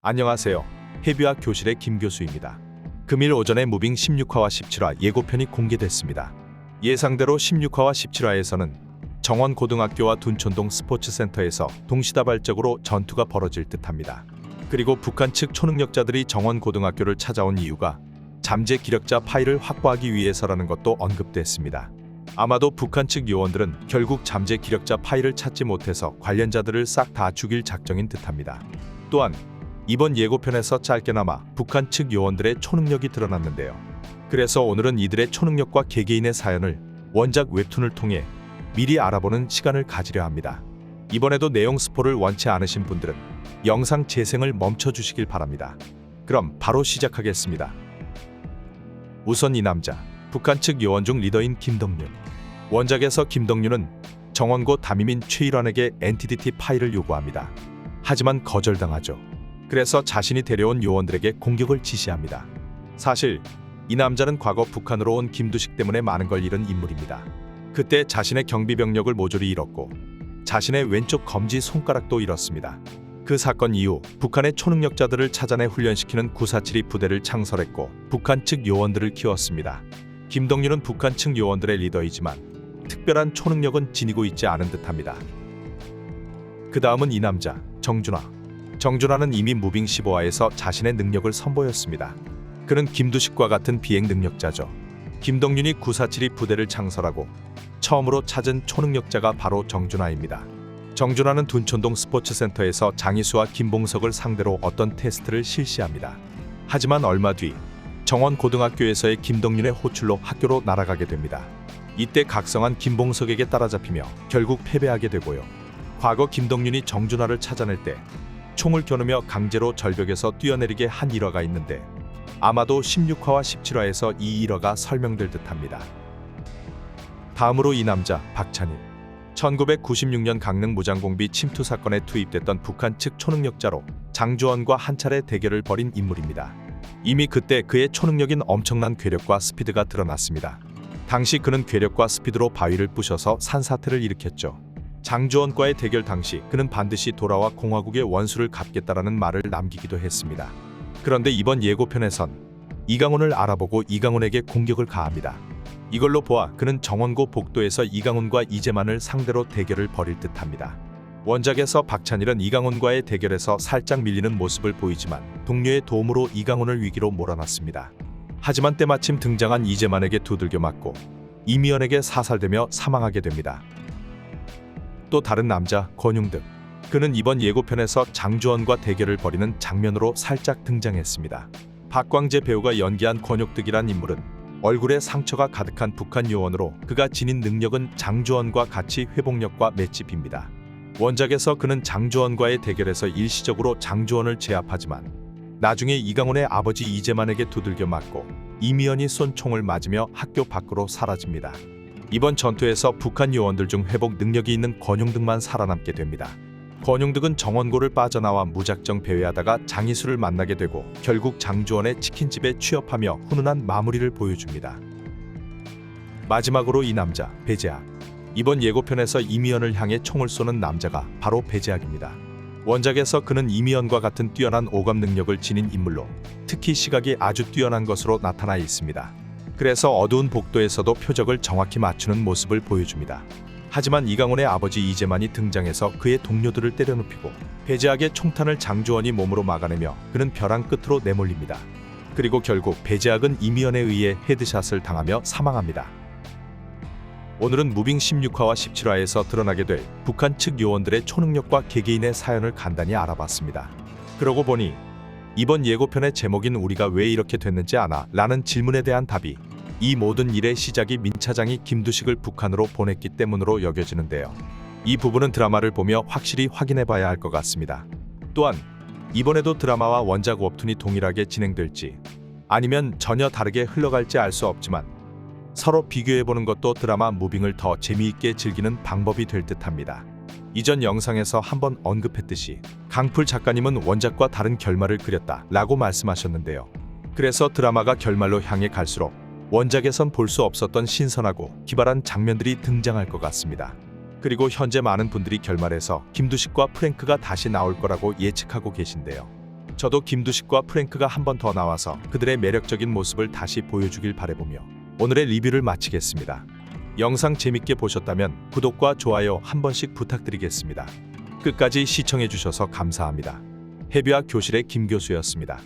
안녕하세요. 해비학 교실의 김 교수입니다. 금일 오전에 무빙 16화와 17화 예고편이 공개됐습니다. 예상대로 16화와 17화에서는 정원고등학교와 둔촌동 스포츠센터에서 동시다발적으로 전투가 벌어질 듯합니다. 그리고 북한 측 초능력자들이 정원고등학교를 찾아온 이유가 잠재 기력자 파일을 확보하기 위해서라는 것도 언급됐습니다. 아마도 북한 측 요원들은 결국 잠재 기력자 파일을 찾지 못해서 관련자들을 싹 다 죽일 작정인 듯합니다. 또한 이번 예고편에서 짧게나마 북한 측 요원들의 초능력이 드러났는데요. 그래서 오늘은 이들의 초능력과 개개인의 사연을 원작 웹툰을 통해 미리 알아보는 시간을 가지려 합니다. 이번에도 내용 스포를 원치 않으신 분들은 영상 재생을 멈춰주시길 바랍니다. 그럼 바로 시작하겠습니다. 우선 이 남자, 북한 측 요원 중 리더인 김덕윤. 원작에서 김덕윤은 정원고 담임인 최일환에게 엔티디티 파일을 요구합니다. 하지만 거절당하죠. 그래서 자신이 데려온 요원들에게 공격을 지시합니다. 사실 이 남자는 과거 북한으로 온 김두식 때문에 많은 걸 잃은 인물입니다. 그때 자신의 경비병력을 모조리 잃었고 자신의 왼쪽 검지 손가락도 잃었습니다. 그 사건 이후 북한의 초능력자들을 찾아내 훈련시키는 947이 부대를 창설했고 북한 측 요원들을 키웠습니다. 김덕윤은 북한 측 요원들의 리더이지만 특별한 초능력은 지니고 있지 않은 듯합니다. 그 다음은 이 남자, 정준하. 정준하는 이미 무빙 15화에서 자신의 능력을 선보였습니다. 그는 김두식과 같은 비행 능력자죠. 김덕윤이 947이 부대를 창설하고 처음으로 찾은 초능력자가 바로 정준하입니다. 정준하는 둔촌동 스포츠센터에서 장희수와 김봉석을 상대로 어떤 테스트를 실시합니다. 하지만 얼마 뒤 정원고등학교에서의 김덕윤의 호출로 학교로 날아가게 됩니다. 이때 각성한 김봉석에게 따라잡히며 결국 패배하게 되고요. 과거 김덕윤이 정준하를 찾아낼 때 총을 겨누며 강제로 절벽에서 뛰어내리게 한 일화가 있는데 아마도 16화와 17화에서 이 일화가 설명될 듯합니다. 다음으로 이 남자, 박찬일. 1996년 강릉 무장공비 침투 사건에 투입됐던 북한 측 초능력자로 장주원과 한 차례 대결을 벌인 인물입니다. 이미 그때 그의 초능력인 엄청난 괴력과 스피드가 드러났습니다. 당시 그는 괴력과 스피드로 바위를 부셔서 산사태를 일으켰죠. 장주원과의 대결 당시 그는 반드시 돌아와 공화국의 원수를 갚겠다라는 말을 남기기도 했습니다. 그런데 이번 예고편에선 이강훈을 알아보고 이강훈에게 공격을 가합니다. 이걸로 보아 그는 정원고 복도에서 이강훈과 이재만을 상대로 대결을 벌일 듯합니다. 원작에서 박찬일은 이강훈과의 대결에서 살짝 밀리는 모습을 보이지만 동료의 도움으로 이강훈을 위기로 몰아놨습니다. 하지만 때마침 등장한 이재만에게 두들겨 맞고 이미연에게 사살되며 사망하게 됩니다. 또 다른 남자, 권용득. 그는 이번 예고편에서 장주원과 대결을 벌이는 장면으로 살짝 등장했습니다. 박광재 배우가 연기한 권용득이란 인물은 얼굴에 상처가 가득한 북한 요원으로 그가 지닌 능력은 장주원과 같이 회복력과 맷집입니다. 원작에서 그는 장주원과의 대결에서 일시적으로 장주원을 제압하지만 나중에 이강훈의 아버지 이재만에게 두들겨 맞고 이미연이 쏜 총을 맞으며 학교 밖으로 사라집니다. 이번 전투에서 북한 요원들 중 회복 능력이 있는 권용득만 살아남게 됩니다. 권용득은 정원고를 빠져나와 무작정 배회하다가 장희수를 만나게 되고 결국 장주원의 치킨집에 취업하며 훈훈한 마무리를 보여줍니다. 마지막으로 이 남자, 배재학. 이번 예고편에서 이미연을 향해 총을 쏘는 남자가 바로 배재학입니다. 원작에서 그는 이미연과 같은 뛰어난 오감 능력을 지닌 인물로 특히 시각이 아주 뛰어난 것으로 나타나 있습니다. 그래서 어두운 복도에서도 표적을 정확히 맞추는 모습을 보여줍니다. 하지만 이강훈의 아버지 이재만이 등장해서 그의 동료들을 때려눕히고 배재학의 총탄을 장주원이 몸으로 막아내며 그는 벼랑 끝으로 내몰립니다. 그리고 결국 배재학은 이미연에 의해 헤드샷을 당하며 사망합니다. 오늘은 무빙 16화와 17화에서 드러나게 될 북한 측 요원들의 초능력과 개개인의 사연을 간단히 알아봤습니다. 그러고 보니 이번 예고편의 제목인 우리가 왜 이렇게 됐는지 아나? 라는 질문에 대한 답이 이 모든 일의 시작이 민 차장이 김두식을 북한으로 보냈기 때문으로 여겨지는데요. 이 부분은 드라마를 보며 확실히 확인해봐야 할 것 같습니다. 또한 이번에도 드라마와 원작 웹툰이 동일하게 진행될지 아니면 전혀 다르게 흘러갈지 알 수 없지만 서로 비교해보는 것도 드라마 무빙을 더 재미있게 즐기는 방법이 될 듯합니다. 이전 영상에서 한번 언급했듯이 강풀 작가님은 원작과 다른 결말을 그렸다 라고 말씀하셨는데요. 그래서 드라마가 결말로 향해 갈수록 원작에선 볼 수 없었던 신선하고 기발한 장면들이 등장할 것 같습니다. 그리고 현재 많은 분들이 결말에서 김두식과 프랭크가 다시 나올 거라고 예측하고 계신데요. 저도 김두식과 프랭크가 한 번 더 나와서 그들의 매력적인 모습을 다시 보여주길 바라보며 오늘의 리뷰를 마치겠습니다. 영상 재밌게 보셨다면 구독과 좋아요 한 번씩 부탁드리겠습니다. 끝까지 시청해주셔서 감사합니다. 해비와 교실의 김 교수였습니다.